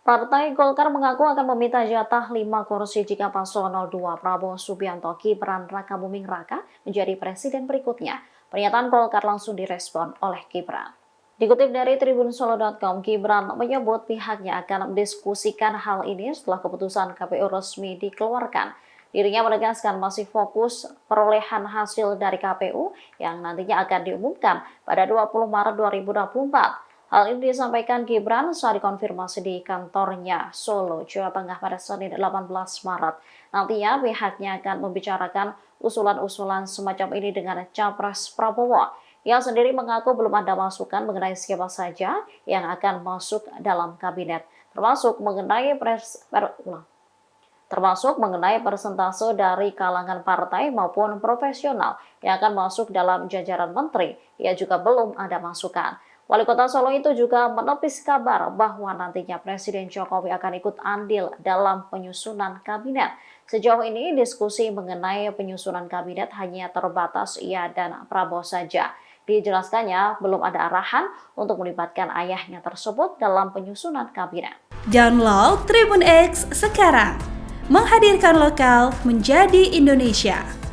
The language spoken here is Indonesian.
Partai Golkar mengaku akan meminta jatah 5 kursi jika paslon 02 Prabowo Subianto Gibran Rakabuming Raka menjadi presiden berikutnya. Pernyataan Golkar langsung direspon oleh Gibran. Dikutip dari tribunsolo.com, Gibran menyebut pihaknya akan mendiskusikan hal ini setelah keputusan KPU resmi dikeluarkan. Dirinya menegaskan masih fokus perolehan hasil dari KPU yang nantinya akan diumumkan pada 20 Maret 2024. Hal ini disampaikan Gibran saat dikonfirmasi di kantornya Solo, Jawa Tengah pada Senin 18 Maret. Nantinya pihaknya akan membicarakan usulan-usulan semacam ini dengan Capres Prabowo. Ia sendiri mengaku belum ada masukan mengenai siapa saja yang akan masuk dalam kabinet, termasuk mengenai persentase dari kalangan partai maupun profesional yang akan masuk dalam jajaran menteri. Ia juga belum ada masukan. Wali Kota Solo itu juga menepis kabar bahwa nantinya Presiden Jokowi akan ikut andil dalam penyusunan kabinet. Sejauh ini diskusi mengenai penyusunan kabinet hanya terbatas ia dan Prabowo saja. Dijelaskannya belum ada arahan untuk melibatkan ayahnya tersebut dalam penyusunan kabinet. Download Tribun X sekarang, menghadirkan lokal menjadi Indonesia.